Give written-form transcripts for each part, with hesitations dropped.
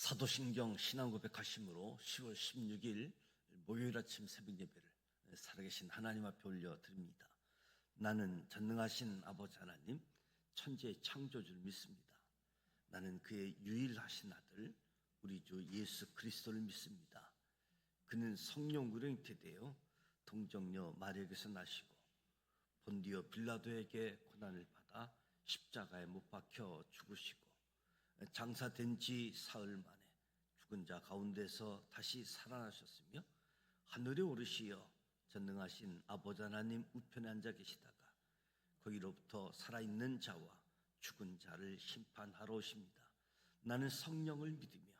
사도신경 신앙고백하심으로 10월 16일 목요일 아침 새벽 예배를 살아계신 하나님 앞에 올려드립니다. 나는 전능하신 아버지 하나님, 천지의 창조주를 믿습니다. 나는 그의 유일하신 아들 우리 주 예수 그리스도를 믿습니다. 그는 성령으로 잉태되어 동정녀 마리아에게서 나시고 본디오 빌라도에게 고난을 받아 십자가에 못 박혀 죽으시고 장사된 지 사흘 만에 죽은 자 가운데서 다시 살아나셨으며 하늘에 오르시어 전능하신 아버지 하나님 우편에 앉아 계시다가 거기로부터 살아있는 자와 죽은 자를 심판하러 오십니다. 나는 성령을 믿으며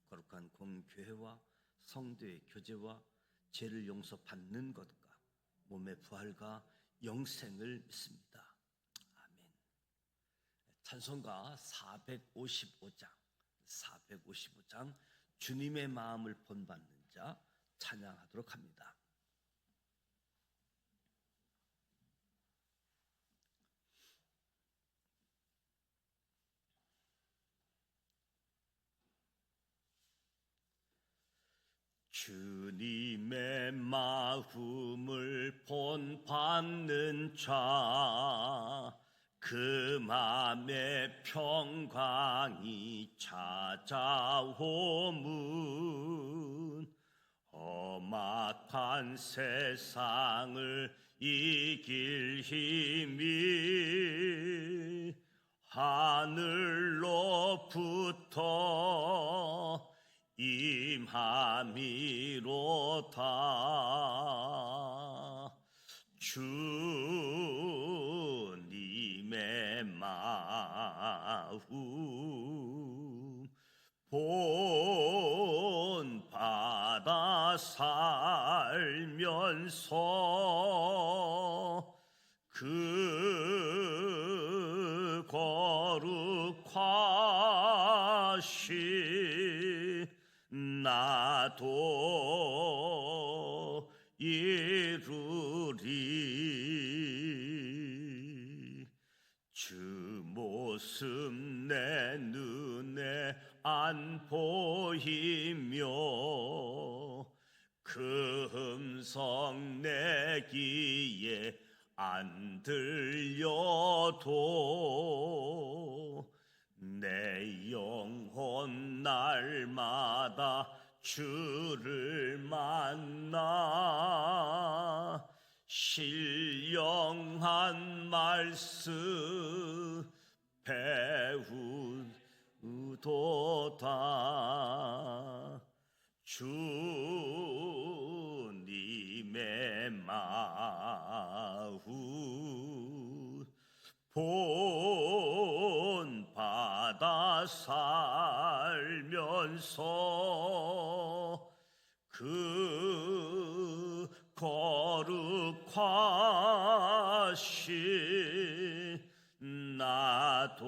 거룩한 공교회와 성도의 교제와 죄를 용서받는 것과 몸의 부활과 영생을 믿습니다. 아멘. 찬송가 455장 주님의 마음을 본받는 자 찬양하도록 합니다. 주님의 마음을 본받는 자 그 맘에 평강이 찾아오문 험악한 세상을 이길 힘이 하늘로부터 임함이로다. 주님의 마음 본받아 살면서 그 거룩하신 나도 이루리. 주 모습 내 눈에 안 보이며 그 음성 내 귀에 안 들려도 내 영혼 날마다 주를 만나 신령한 말씀 배우도다. 주님의 마음 본받아 살면서 그 거룩하신 나도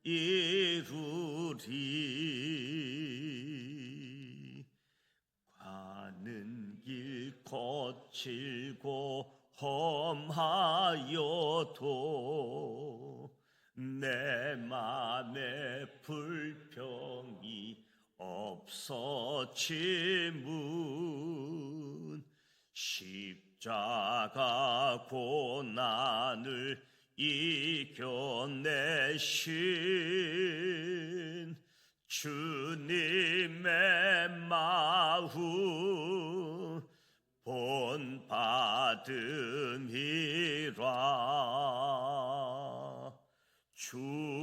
이루리. 가는 길 거칠고 험하여도 내 맘에 불평이 없어지문 십자가 고난을 이겨내신 주님의 마음 본받음이라. 주님의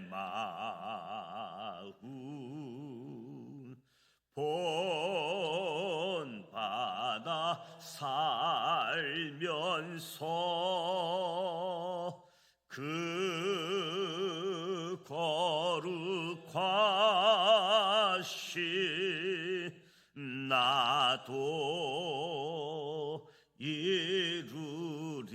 마음 본받아 살면서 그 거룩하신 나도 이루리.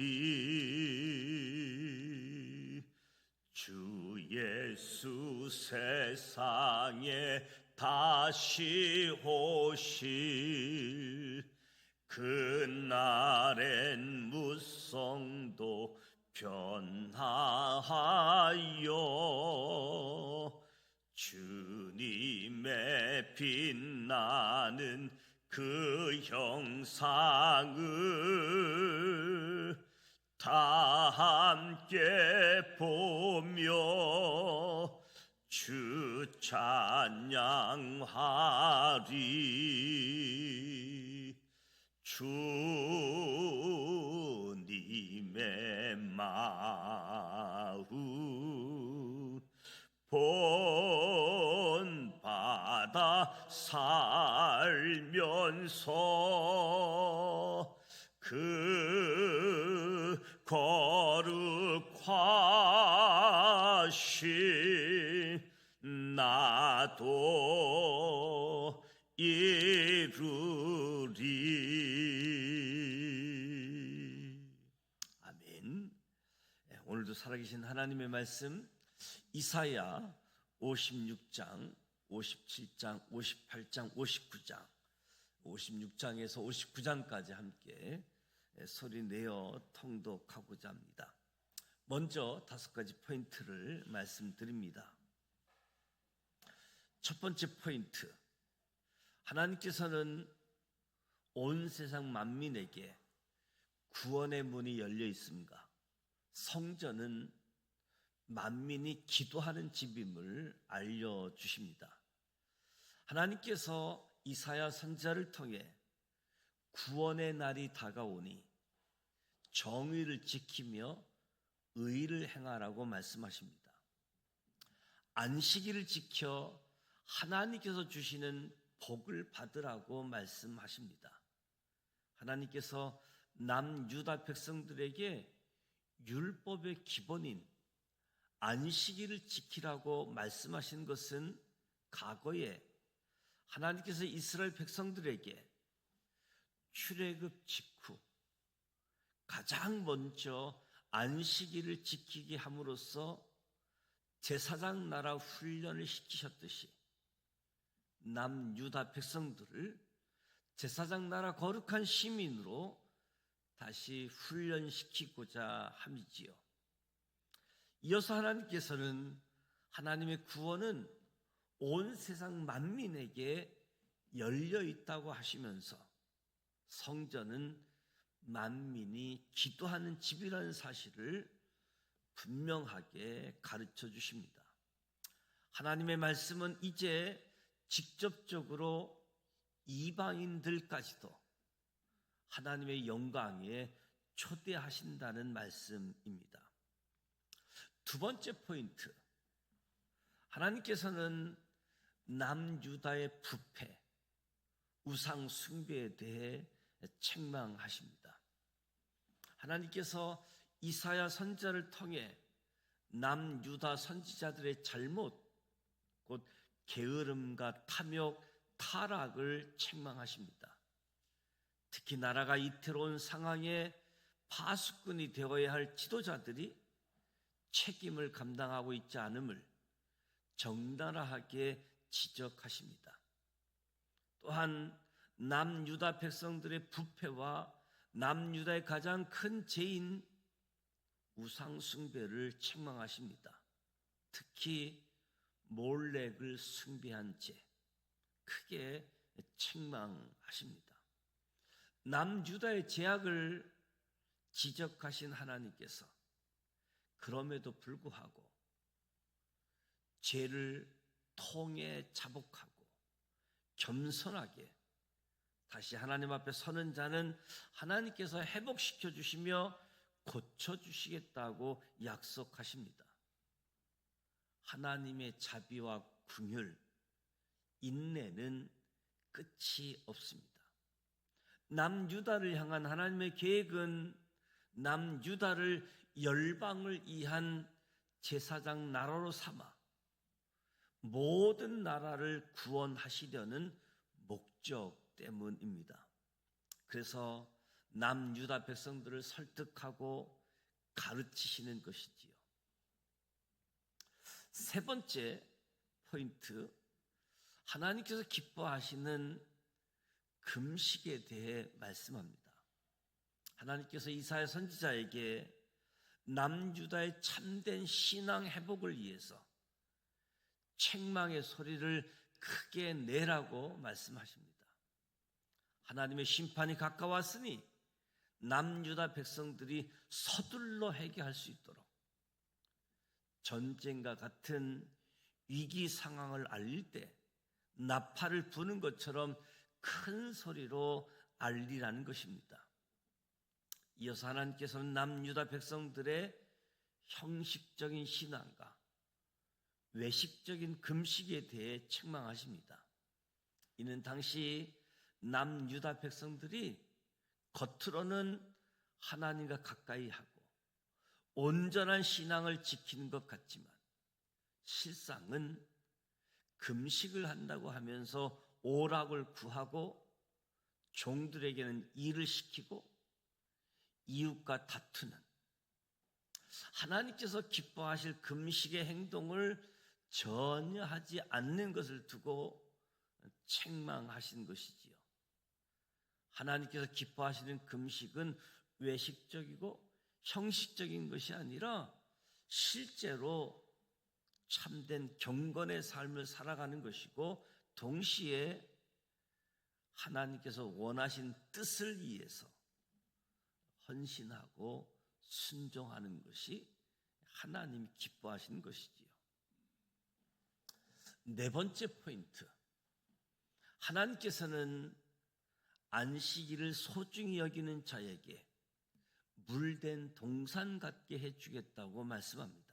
주 예수 세상에 다시 오실 그날엔 무성도 변화하여 주님의 빛나는 그 형상을 다 함께 보며 주 찬양하리. 주님의 마음 본받아 살면서 그 거룩하신 나도 이루리. 아멘. 오늘도 살아계신 하나님의 말씀 이사야 56장, 57장, 58장, 59장, 56장에서 59장까지 함께 소리내어 통독하고자 합니다. 먼저 5가지 포인트를 말씀드립니다. 첫 번째 포인트, 하나님께서는 온 세상 만민에게 구원의 문이 열려 있습니다. 성전은 만민이 기도하는 집임을 알려주십니다. 하나님께서 이사야 선지자를 통해 구원의 날이 다가오니 정의를 지키며 의를 행하라고 말씀하십니다. 안식일을 지켜 하나님께서 주시는 복을 받으라고 말씀하십니다. 하나님께서 남유다 백성들에게 율법의 기본인 안식일을 지키라고 말씀하신 것은 과거에 하나님께서 이스라엘 백성들에게 출애굽 직후 가장 먼저 안식일을 지키게 함으로써 제사장 나라 훈련을 시키셨듯이 남유다 백성들을 제사장 나라 거룩한 시민으로 다시 훈련시키고자 함이지요. 이어서 하나님께서는 하나님의 구원은 온 세상 만민에게 열려 있다고 하시면서 성전은 만민이 기도하는 집이라는 사실을 분명하게 가르쳐 주십니다. 하나님의 말씀은 이제 직접적으로 이방인들까지도 하나님의 영광에 초대하신다는 말씀입니다. 두 번째 포인트, 하나님께서는 남유다의 부패, 우상 숭배에 대해 책망하십니다. 하나님께서 이사야 선지자를 통해 남유다 선지자들의 잘못, 곧 게으름과 탐욕, 타락을 책망하십니다. 특히 나라가 이태로운 상황에 파수꾼이 되어야 할 지도자들이 책임을 감당하고 있지 않음을 적나라하게 지적하십니다. 또한 남유다 백성들의 부패와 남유다의 가장 큰 죄인 우상 숭배를 책망하십니다. 특히 몰렉을 숭배한 죄, 크게 책망하십니다. 남유다의 죄악을 지적하신 하나님께서 그럼에도 불구하고 죄를 통해 자복하고 겸손하게 다시 하나님 앞에 서는 자는 하나님께서 회복시켜 주시며 고쳐주시겠다고 약속하십니다. 하나님의 자비와 긍휼, 인내는 끝이 없습니다. 남유다를 향한 하나님의 계획은 남유다를 열방을 이한 제사장 나라로 삼아 모든 나라를 구원하시려는 목적 때문입니다. 그래서 남유다 백성들을 설득하고 가르치시는 것이지요. 세 번째 포인트, 하나님께서 기뻐하시는 금식에 대해 말씀합니다. 하나님께서 이사야 선지자에게 남유다의 참된 신앙 회복을 위해서 책망의 소리를 크게 내라고 말씀하십니다. 하나님의 심판이 가까웠으니 남유다 백성들이 서둘러 회개할 수 있도록 전쟁과 같은 위기 상황을 알릴 때 나팔을 부는 것처럼 큰 소리로 알리라는 것입니다. 이어서 하나님께서는 남유다 백성들의 형식적인 신앙과 외식적인 금식에 대해 책망하십니다. 이는 당시 남유다 백성들이 겉으로는 하나님과 가까이 하고 온전한 신앙을 지키는 것 같지만 실상은 금식을 한다고 하면서 오락을 구하고 종들에게는 일을 시키고 이웃과 다투는 하나님께서 기뻐하실 금식의 행동을 전혀 하지 않는 것을 두고 책망하신 것이지요. 하나님께서 기뻐하시는 금식은 외식적이고 형식적인 것이 아니라 실제로 참된 경건의 삶을 살아가는 것이고 동시에 하나님께서 원하신 뜻을 위해서 헌신하고 순종하는 것이 하나님이 기뻐하시는 것이지요. 네 번째 포인트, 하나님께서는 안식일을 소중히 여기는 자에게 물된 동산 같게 해주겠다고 말씀합니다.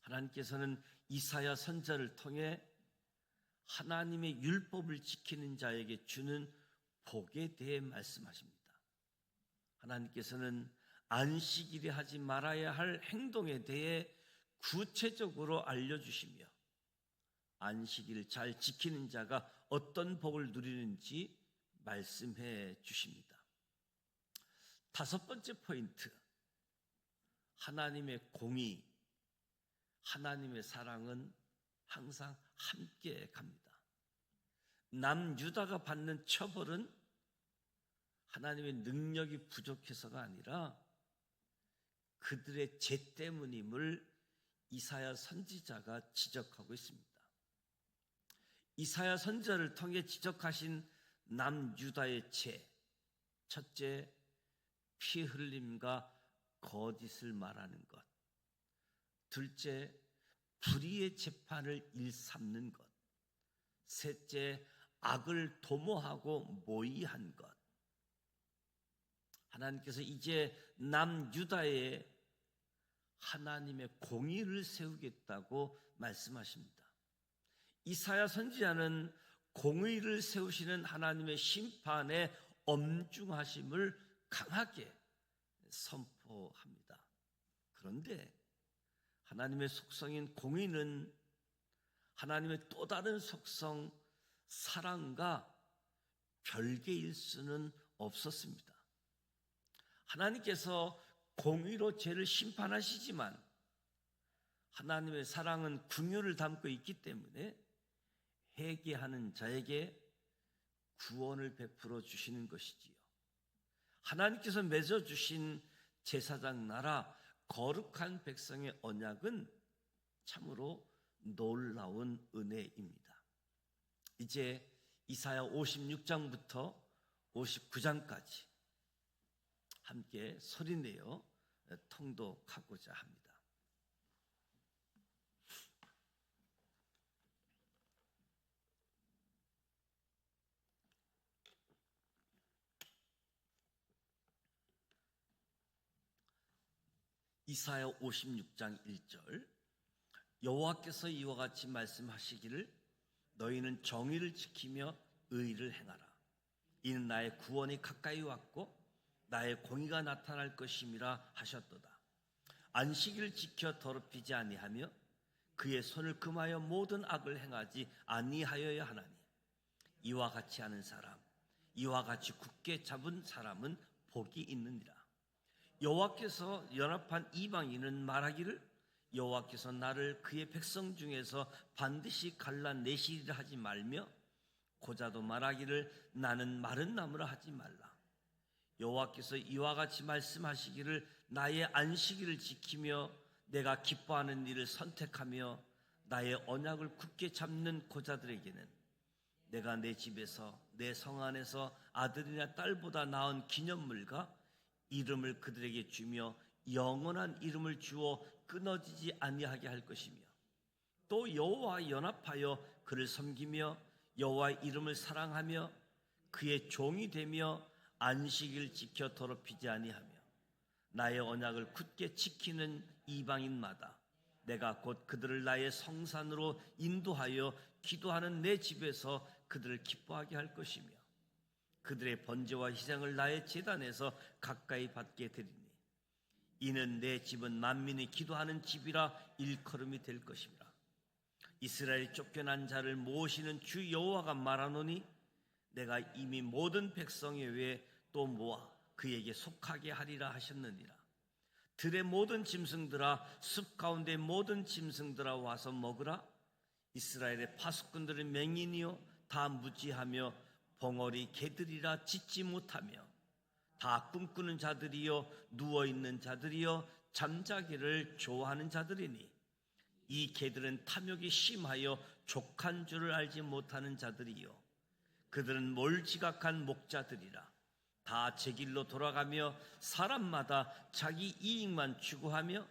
하나님께서는 이사야 선지자를 통해 하나님의 율법을 지키는 자에게 주는 복에 대해 말씀하십니다. 하나님께서는 안식일에 하지 말아야 할 행동에 대해 구체적으로 알려주시며 안식일을 잘 지키는 자가 어떤 복을 누리는지 말씀해 주십니다. 다섯 번째 포인트, 하나님의 공의, 하나님의 사랑은 항상 함께 갑니다. 남유다가 받는 처벌은 하나님의 능력이 부족해서가 아니라 그들의 죄 때문임을 이사야 선지자가 지적하고 있습니다. 이사야 선지자를 통해 지적하신 남유다의 죄, 첫째, 피 흘림과 거짓을 말하는 것, 둘째, 불의의 재판을 일삼는 것, 셋째, 악을 도모하고 모의한 것. 하나님께서 이제 남유다에 하나님의 공의를 세우겠다고 말씀하십니다. 이사야 선지자는 공의를 세우시는 하나님의 심판의 엄중하심을 강하게 선포합니다. 그런데 하나님의 속성인 공의는 하나님의 또 다른 속성 사랑과 별개일 수는 없었습니다. 하나님께서 공의로 죄를 심판하시지만 하나님의 사랑은 긍휼을 담고 있기 때문에 회개하는 자에게 구원을 베풀어 주시는 것이지요. 하나님께서 맺어주신 제사장 나라 거룩한 백성의 언약은 참으로 놀라운 은혜입니다. 이제 이사야 56장부터 59장까지 함께 소리내어 통독하고자 합니다. 이사야 56장 1절, 여호와께서 이와 같이 말씀하시기를 너희는 정의를 지키며 의를 행하라. 이는 나의 구원이 가까이 왔고 나의 공의가 나타날 것임이라 하셨도다. 안식일을 지켜 더럽히지 아니하며 그의 손을 금하여 모든 악을 행하지 아니하여야 하나니 이와 같이 하는 사람, 이와 같이 굳게 잡은 사람은 복이 있느니라. 여호와께서 연합한 이방인은 말하기를 여호와께서 나를 그의 백성 중에서 반드시 갈라내시리라 하지 말며 고자도 말하기를 나는 마른 나무라 하지 말라. 여호와께서 이와 같이 말씀하시기를 나의 안식일을 지키며 내가 기뻐하는 일을 선택하며 나의 언약을 굳게 잡는 고자들에게는 내가 내 집에서 내 성 안에서 아들이나 딸보다 나은 기념물과 이름을 그들에게 주며 영원한 이름을 주어 끊어지지 아니하게 할 것이며 또 여호와와 연합하여 그를 섬기며 여호와의 이름을 사랑하며 그의 종이 되며 안식일 지켜 더럽히지 아니하며 나의 언약을 굳게 지키는 이방인마다 내가 곧 그들을 나의 성산으로 인도하여 기도하는 내 집에서 그들을 기뻐하게 할 것이며 그들의 번제와 희생을 나의 제단에서 가까이 받게 되리니 이는 내 집은 만민이 기도하는 집이라 일컬음이 될 것이라. 이스라엘이 쫓겨난 자를 모으시는 주 여호와가 말하노니 내가 이미 모든 백성의 외에 또 모아 그에게 속하게 하리라 하셨느니라. 들의 모든 짐승들아 숲 가운데 모든 짐승들아 와서 먹으라. 이스라엘의 파수꾼들은 맹인이요 다 무지하며 벙어리 개들이라 짖지 못하며 다 꿈꾸는 자들이요 누워있는 자들이요 잠자기를 좋아하는 자들이니 이 개들은 탐욕이 심하여 족한 줄을 알지 못하는 자들이요 그들은 몰지각한 목자들이라. 다 제 길로 돌아가며 사람마다 자기 이익만 추구하며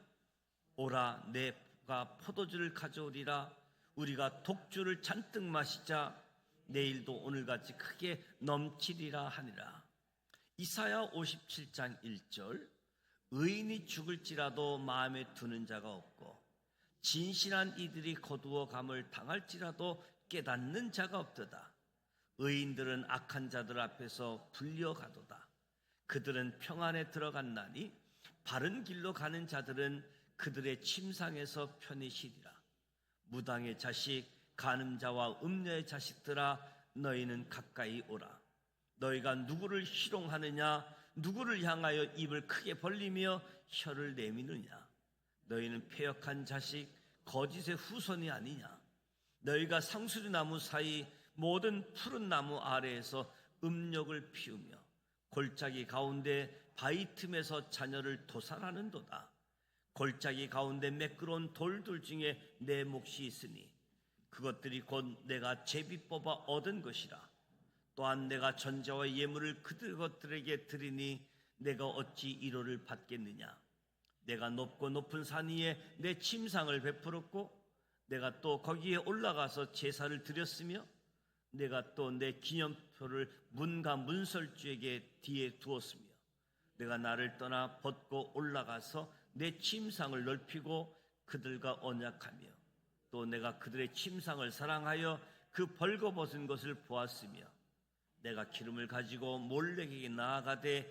오라 내가 포도주를 가져오리라. 우리가 독주를 잔뜩 마시자 내일도 오늘같이 크게 넘치리라 하니라. 이사야 57장 1절 의인이 죽을지라도 마음에 두는 자가 없고 진실한 이들이 거두어 감을 당할지라도 깨닫는 자가 없도다. 의인들은 악한 자들 앞에서 불려가도다. 그들은 평안에 들어갔나니 바른 길로 가는 자들은 그들의 침상에서 편히 쉬리라. 무당의 자식 간음자와 음녀의 자식들아 너희는 가까이 오라. 너희가 누구를 희롱하느냐 누구를 향하여 입을 크게 벌리며 혀를 내미느냐. 너희는 패역한 자식 거짓의 후손이 아니냐. 너희가 상수리나무 사이 모든 푸른 나무 아래에서 음욕을 피우며 골짜기 가운데 바위 틈에서 자녀를 도살하는도다. 골짜기 가운데 매끄러운 돌들 중에 내 몫이 있으니 그것들이 곧 내가 제비 뽑아 얻은 것이라. 또한 내가 전제와 예물을 그것들에게 드리니 내가 어찌 이로를 받겠느냐. 내가 높고 높은 산 위에 내 침상을 베풀었고 내가 또 거기에 올라가서 제사를 드렸으며 내가 또 내 기념표를 문과 문설주에게 뒤에 두었으며 내가 나를 떠나 벗고 올라가서 내 침상을 넓히고 그들과 언약하며 또 내가 그들의 침상을 사랑하여 그 벌거벗은 것을 보았으며 내가 기름을 가지고 몰렉에게 나아가되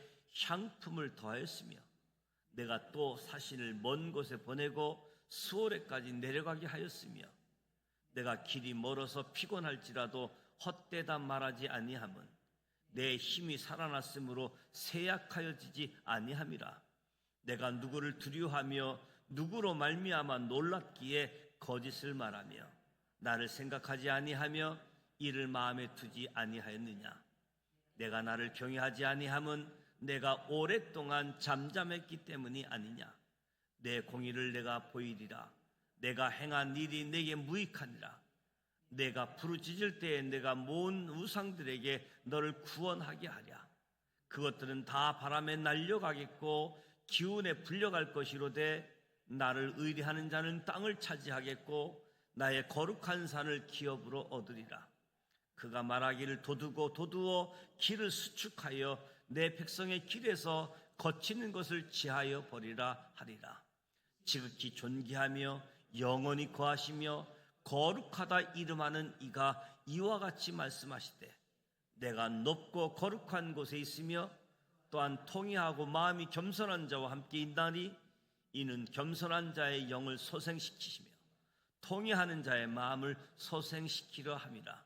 향품을 더하였으며 내가 또 사신을 먼 곳에 보내고 수월에까지 내려가게 하였으며 내가 길이 멀어서 피곤할지라도 헛되다 말하지 아니함은 내 힘이 살아났으므로 쇠약하여지지 아니함이라. 내가 누구를 두려워하며 누구로 말미암아 놀랍기에 거짓을 말하며 나를 생각하지 아니하며 이를 마음에 두지 아니하였느냐. 내가 나를 경외하지 아니함은 내가 오랫동안 잠잠했기 때문이 아니냐. 내 공의를 내가 보이리라. 내가 행한 일이 내게 무익하니라. 내가 부르짖을 때에 내가 모은 우상들에게 너를 구원하게 하랴. 그것들은 다 바람에 날려가겠고 기운에 불려갈 것이로되 나를 의리하는 자는 땅을 차지하겠고 나의 거룩한 산을 기업으로 얻으리라. 그가 말하기를 도두어 길을 수축하여 내 백성의 길에서 거치는 것을 지하여 버리라 하리라. 지극히 존귀하며 영원히 거하시며 거룩하다 이름하는 이가 이와 같이 말씀하시되 내가 높고 거룩한 곳에 있으며 또한 통회하고 마음이 겸손한 자와 함께 있나니 이는 겸손한 자의 영을 소생시키시며 통회하는 자의 마음을 소생시키려 함이라.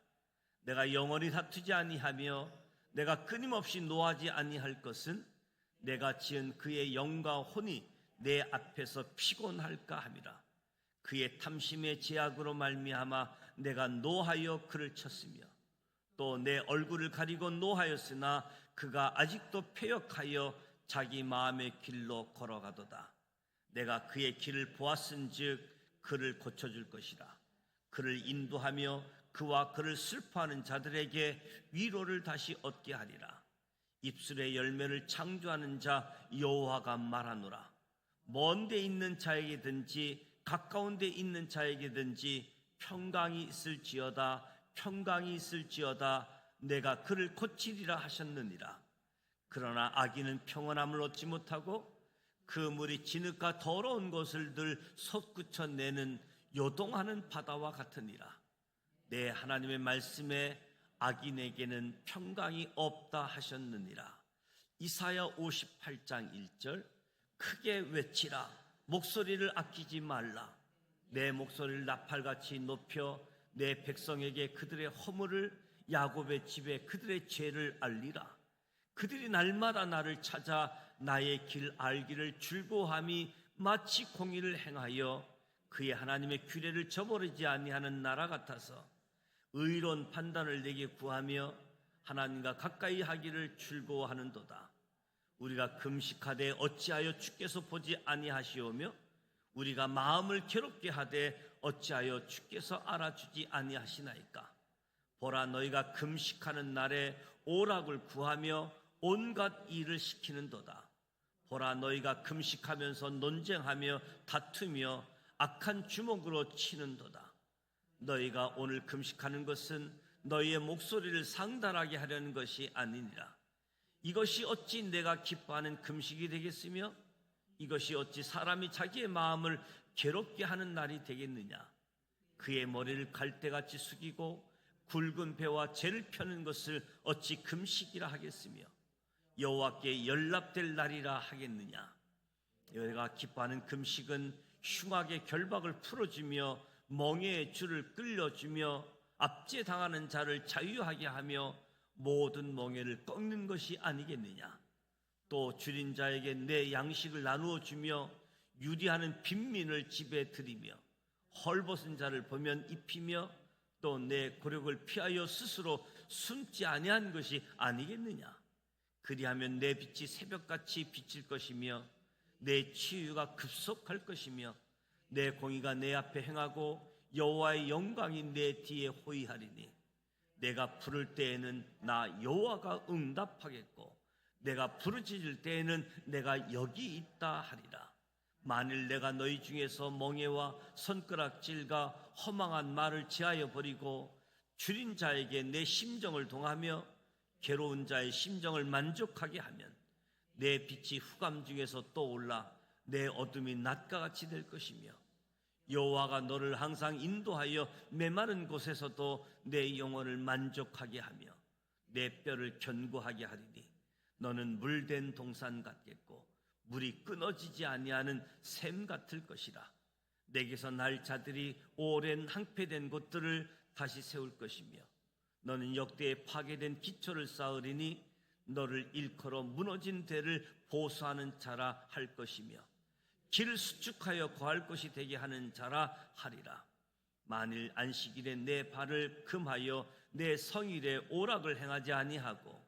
내가 영원히 다투지 아니하며 내가 끊임없이 노하지 아니할 것은 내가 지은 그의 영과 혼이 내 앞에서 피곤할까 함이라. 그의 탐심의 제약으로 말미암아 내가 노하여 그를 쳤으며 또 내 얼굴을 가리고 노하였으나 그가 아직도 패역하여 자기 마음의 길로 걸어가도다. 내가 그의 길을 보았은즉 그를 고쳐줄 것이라. 그를 인도하며 그와 그를 슬퍼하는 자들에게 위로를 다시 얻게 하리라. 입술의 열매를 창조하는 자 여호와가 말하노라. 먼 데 있는 자에게든지 가까운 데 있는 자에게든지 평강이 있을지어다. 평강이 있을지어다. 내가 그를 고치리라 하셨느니라. 그러나 악인은 평안함을 얻지 못하고 그 물이 진흙과 더러운 것을 늘 솟구쳐내는 요동하는 바다와 같으니라. 내 하나님의 말씀에 악인에게는 평강이 없다 하셨느니라. 이사야 58장 1절. 크게 외치라. 목소리를 아끼지 말라. 내 목소리를 나팔같이 높여 내 백성에게 그들의 허물을, 야곱의 집에 그들의 죄를 알리라. 그들이 날마다 나를 찾아 나의 길 알기를 즐거워함이 마치 공의를 행하여 그의 하나님의 규례를 저버리지 아니하는 나라 같아서 의로운 판단을 내게 구하며 하나님과 가까이 하기를 즐거워하는도다. 우리가 금식하되 어찌하여 주께서 보지 아니하시오며 우리가 마음을 괴롭게 하되 어찌하여 주께서 알아주지 아니하시나이까. 보라, 너희가 금식하는 날에 오락을 구하며 온갖 일을 시키는도다. 보라, 너희가 금식하면서 논쟁하며 다투며 악한 주먹으로 치는도다. 너희가 오늘 금식하는 것은 너희의 목소리를 상달하게 하려는 것이 아니니라. 이것이 어찌 내가 기뻐하는 금식이 되겠으며 이것이 어찌 사람이 자기의 마음을 괴롭게 하는 날이 되겠느냐. 그의 머리를 갈대같이 숙이고 굵은 배와 재를 펴는 것을 어찌 금식이라 하겠으며 여호와께 연락될 날이라 하겠느냐. 너희가 기뻐하는 금식은 흉악의 결박을 풀어주며 멍에의 줄을 끌려주며 압제당하는 자를 자유하게 하며 모든 멍에를 꺾는 것이 아니겠느냐. 또 줄인 자에게 내 양식을 나누어 주며 유리하는 빈민을 집에 들이며 헐벗은 자를 보면 입히며 또 내 곤욕을 피하여 스스로 숨지 아니한 것이 아니겠느냐. 그리하면 내 빛이 새벽같이 비칠 것이며 내 치유가 급속할 것이며 내 공의가 내 앞에 행하고 여호와의 영광이 내 뒤에 호위하리니 내가 부를 때에는 나 여호와가 응답하겠고 내가 부르짖을 때에는 내가 여기 있다 하리라. 만일 내가 너희 중에서 멍에와 손가락질과 허망한 말을 제하여 버리고 줄인 자에게 내 심정을 동하며 괴로운 자의 심정을 만족하게 하면 내 빛이 후감 중에서 떠올라 내 어둠이 낮과 같이 될 것이며 여호와가 너를 항상 인도하여 메마른 곳에서도 내 영혼을 만족하게 하며 내 뼈를 견고하게 하리니 너는 물된 동산 같겠고 물이 끊어지지 아니하는 샘 같을 것이라. 내게서 날 자들이 오랜 항폐된 곳들을 다시 세울 것이며 너는 역대에 파괴된 기초를 쌓으리니 너를 일컬어 무너진 데를 보수하는 자라 할 것이며 길을 수축하여 거할 것이 되게 하는 자라 하리라. 만일 안식일에 내 발을 금하여 내 성일에 오락을 행하지 아니하고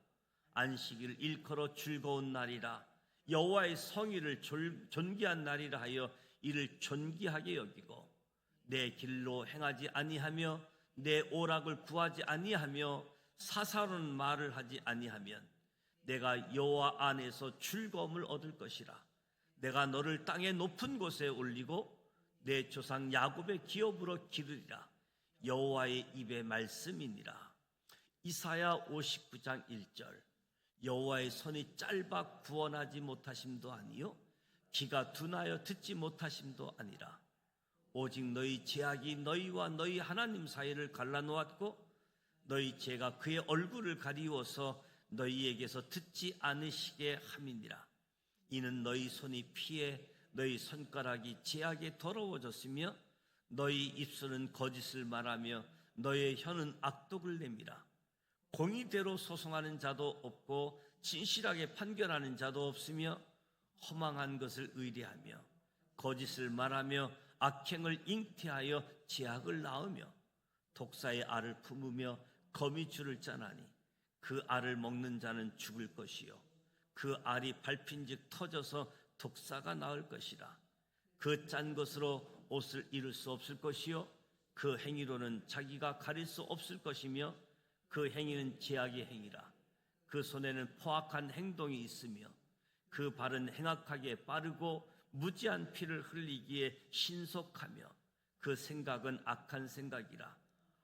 안식일을 일컬어 즐거운 날이라 여호와의 성일을 존귀한 날이라 하여 이를 존귀하게 여기고 내 길로 행하지 아니하며 내 오락을 구하지 아니하며 사사로운 말을 하지 아니하면 내가 여호와 안에서 즐거움을 얻을 것이라. 내가 너를 땅의 높은 곳에 올리고 내 조상 야곱의 기업으로 기르리라. 여호와의 입의 말씀이니라. 이사야 59장 1절. 여호와의 손이 짧아 구원하지 못하심도 아니요 귀가 둔하여 듣지 못하심도 아니라 오직 너희 죄악이 너희와 너희 하나님 사이를 갈라놓았고 너희 죄가 그의 얼굴을 가리워서 너희에게서 듣지 않으시게 함이니라. 이는 너희 손이 피해 너희 손가락이 죄악에 더러워졌으며 너희 입술은 거짓을 말하며 너의 혀는 악독을 내밀어 공의대로 소송하는 자도 없고 진실하게 판결하는 자도 없으며 허망한 것을 의뢰하며 거짓을 말하며 악행을 잉태하여 죄악을 낳으며 독사의 알을 품으며 거미 줄을 짜나니 그 알을 먹는 자는 죽을 것이요 그 알이 밟힌즉 터져서 독사가 나을 것이라. 그 짠 것으로 옷을 이룰 수 없을 것이요 그 행위로는 자기가 가릴 수 없을 것이며 그 행위는 제약의 행위라. 그 손에는 포악한 행동이 있으며 그 발은 행악하게 빠르고 무지한 피를 흘리기에 신속하며 그 생각은 악한 생각이라.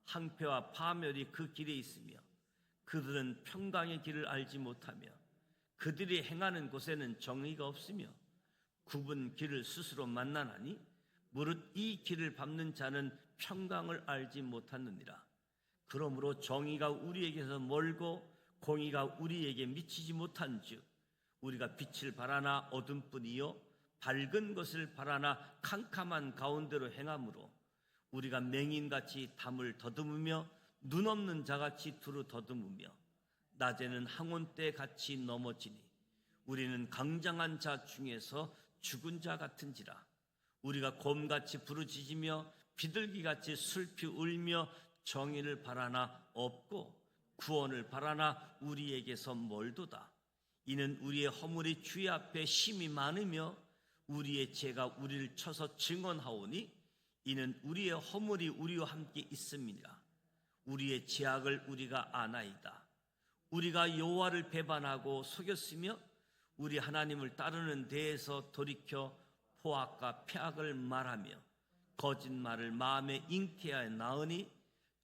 항폐와 파멸이 그 길에 있으며 그들은 평강의 길을 알지 못하며 그들이 행하는 곳에는 정의가 없으며 굽은 길을 스스로 만나나니 무릇 이 길을 밟는 자는 평강을 알지 못하느니라. 그러므로 정의가 우리에게서 멀고 공의가 우리에게 미치지 못한즉 우리가 빛을 바라나 어둠뿐이요 밝은 것을 바라나 캄캄한 가운데로 행함으로 우리가 맹인같이 담을 더듬으며 눈 없는 자같이 두루 더듬으며 낮에는 항온때 같이 넘어지니 우리는 강장한 자 중에서 죽은 자 같은지라. 우리가 곰같이 부르짖으며 비둘기같이 슬피 울며 정의를 바라나 없고 구원을 바라나 우리에게서 멀도다. 이는 우리의 허물이 주의 앞에 심히 많으며 우리의 죄가 우리를 쳐서 증언하오니 이는 우리의 허물이 우리와 함께 있음이니라. 우리의 죄악을 우리가 아나이다. 우리가 여호와를 배반하고 속였으며 우리 하나님을 따르는 데에서 돌이켜 포악과 폐악을 말하며 거짓말을 마음에 잉태하여 낳으니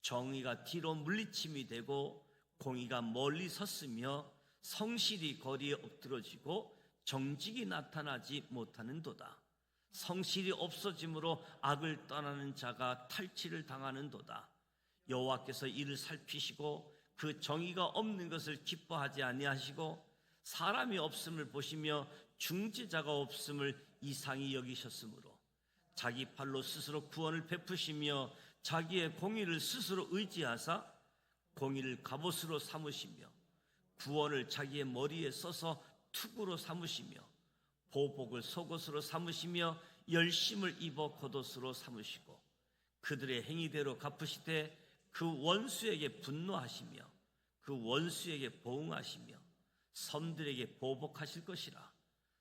정의가 뒤로 물리침이 되고 공의가 멀리 섰으며 성실이 거리에 엎드러지고 정직이 나타나지 못하는도다. 성실이 없어짐으로 악을 떠나는 자가 탈취를 당하는도다. 여호와께서 이를 살피시고 그 정의가 없는 것을 기뻐하지 아니하시고 사람이 없음을 보시며 중재자가 없음을 이상히 여기셨으므로 자기 팔로 스스로 구원을 베푸시며 자기의 공의를 스스로 의지하사 공의를 갑옷으로 삼으시며 구원을 자기의 머리에 써서 투구로 삼으시며 보복을 속옷으로 삼으시며 열심을 입어 겉옷으로 삼으시고 그들의 행위대로 갚으시되 그 원수에게 분노하시며 그 원수에게 보응하시며 섬들에게 보복하실 것이라.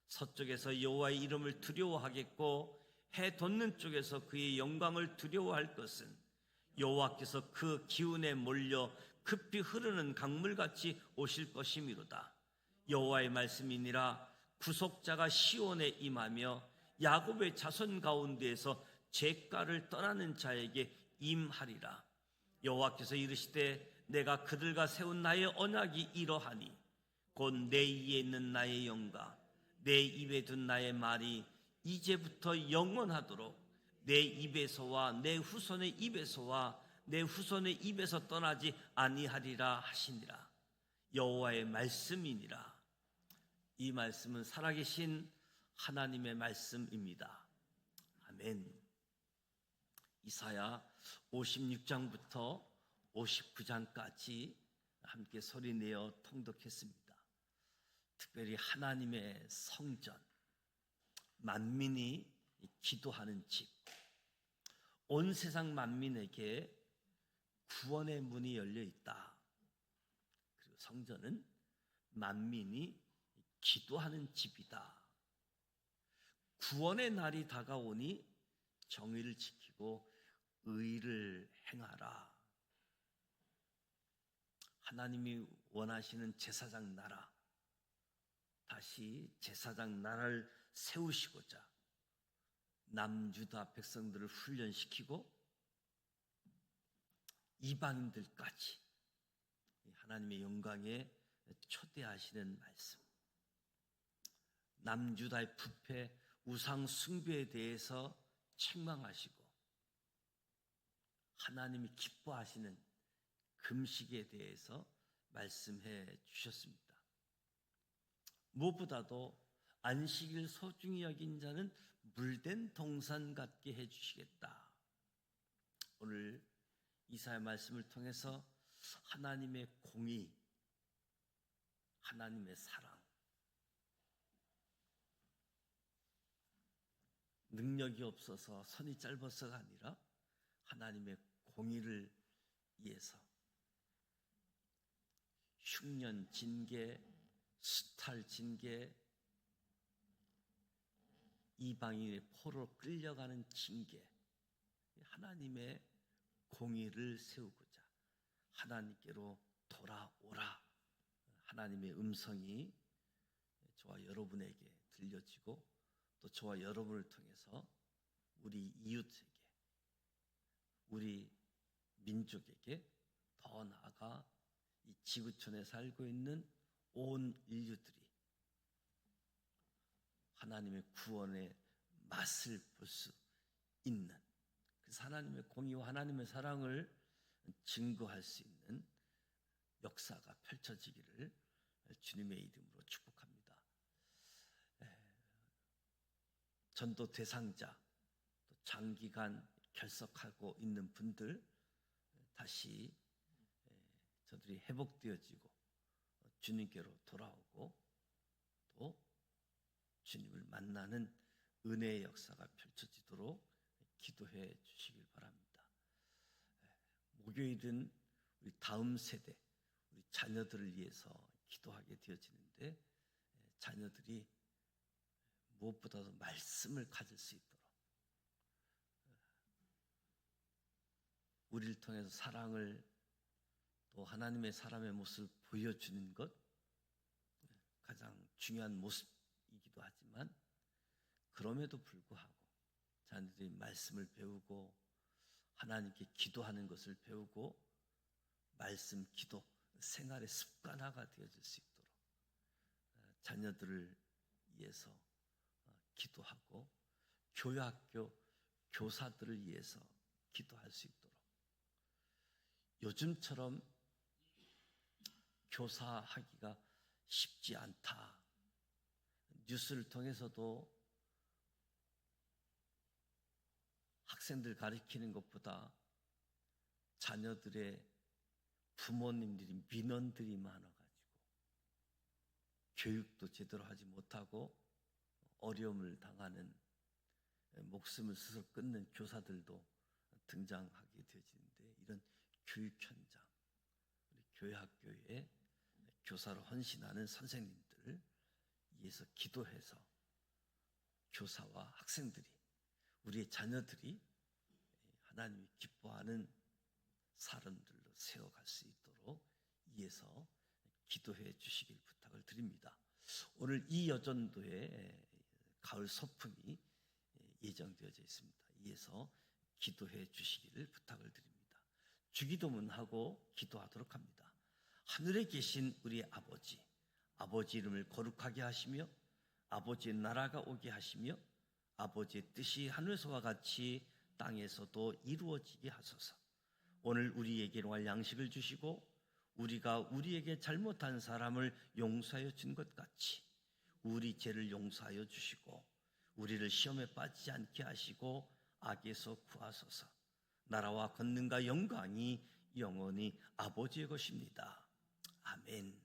서쪽에서 여호와의 이름을 두려워하겠고 해 돋는 쪽에서 그의 영광을 두려워할 것은 여호와께서 그 기운에 몰려 급히 흐르는 강물같이 오실 것이미로다. 여호와의 말씀이니라. 구속자가 시온에 임하며 야곱의 자손 가운데에서 죄가를 떠나는 자에게 임하리라. 여호와께서 이르시되 내가 그들과 세운 나의 언약이 이러하니 곧 내 이에 있는 나의 영과 내 입에 둔 나의 말이 이제부터 영원하도록 내 입에서와 내 후손의 입에서와 내 후손의 입에서 떠나지 아니하리라 하시니라. 여호와의 말씀이니라. 이 말씀은 살아계신 하나님의 말씀입니다. 아멘. 이사야 56장부터 59장까지 함께 소리내어 통독했습니다. 특별히 하나님의 성전, 만민이 기도하는 집, 온 세상 만민에게 구원의 문이 열려 있다. 그리고 성전은 만민이 기도하는 집이다. 구원의 날이 다가오니 정의를 지키고 의를 행하라. 하나님이 원하시는 제사장 나라, 다시 제사장 나라를 세우시고자 남유다 백성들을 훈련시키고 이방인들까지 하나님의 영광에 초대하시는 말씀. 남유다의 부패, 우상 숭배에 대해서 책망하시고 하나님이 기뻐하시는 금식에 대해서 말씀해 주셨습니다. 무엇보다도 안식일 소중히 여긴 자는 물된 동산 같게 해주시겠다. 오늘 이사야 말씀을 통해서 하나님의 공의, 하나님의 사랑, 능력이 없어서 선이 짧아서가 아니라 하나님의 공의를 위해서 흉년 징계, 수탈 징계, 이방인의 포로 끌려가는 징계, 하나님의 공의를 세우고자 하나님께로 돌아오라, 하나님의 음성이 저와 여러분에게 들려지고 또 저와 여러분을 통해서 우리 이웃에게, 우리 민족에게, 더 나아가 이 지구촌에 살고 있는 온 인류들이 하나님의 구원의 맛을 볼 수 있는, 그래서 하나님의 공의와 하나님의 사랑을 증거할 수 있는 역사가 펼쳐지기를 주님의 이름으로 축복합니다. 전도 대상자, 또 장기간 결석하고 있는 분들 다시 저들이 회복되어지고 주님께로 돌아오고 또 주님을 만나는 은혜의 역사가 펼쳐지도록 기도해 주시길 바랍니다. 목요일은 우리 다음 세대, 우리 자녀들을 위해서 기도하게 되어지는데, 자녀들이 무엇보다도 말씀을 가질 수 있도록, 우리를 통해서 사랑을, 또 하나님의 사람의 모습을 보여주는 것, 가장 중요한 모습이기도 하지만, 그럼에도 불구하고 자녀들이 말씀을 배우고 하나님께 기도하는 것을 배우고 말씀 기도 생활의 습관화가 되어질 수 있도록 자녀들을 위해서 기도하고 교회학교 교사들을 위해서 기도할 수 있도록, 요즘처럼 교사하기가 쉽지 않다, 뉴스를 통해서도 학생들 가르치는 것보다 자녀들의 부모님들이 민원들이 많아가지고 교육도 제대로 하지 못하고 어려움을 당하는, 목숨을 스스로 끊는 교사들도 등장하게 되어지는데, 이런 교육 현장, 우리 교회 학교에 교사로 헌신하는 선생님들을 위해서 기도해서 교사와 학생들이, 우리의 자녀들이 하나님이 기뻐하는 사람들로 세워갈 수 있도록 위해서 기도해 주시길 부탁을 드립니다. 오늘 이 여전도에 가을 소풍이 예정되어져 있습니다. 이에서 기도해 주시기를 부탁을 드립니다. 주기도문하고 기도하도록 합니다. 하늘에 계신 우리 아버지, 아버지 이름을 거룩하게 하시며 아버지의 나라가 오게 하시며 아버지의 뜻이 하늘에서와 같이 땅에서도 이루어지게 하소서. 오늘 우리에게 일용할 양식을 주시고 우리가 우리에게 잘못한 사람을 용서하여 준 것 같이 우리 죄를 용서하여 주시고 우리를 시험에 빠지지 않게 하시고 악에서 구하소서. 나라와 권능과 영광이 영원히 아버지의 것입니다. 아멘.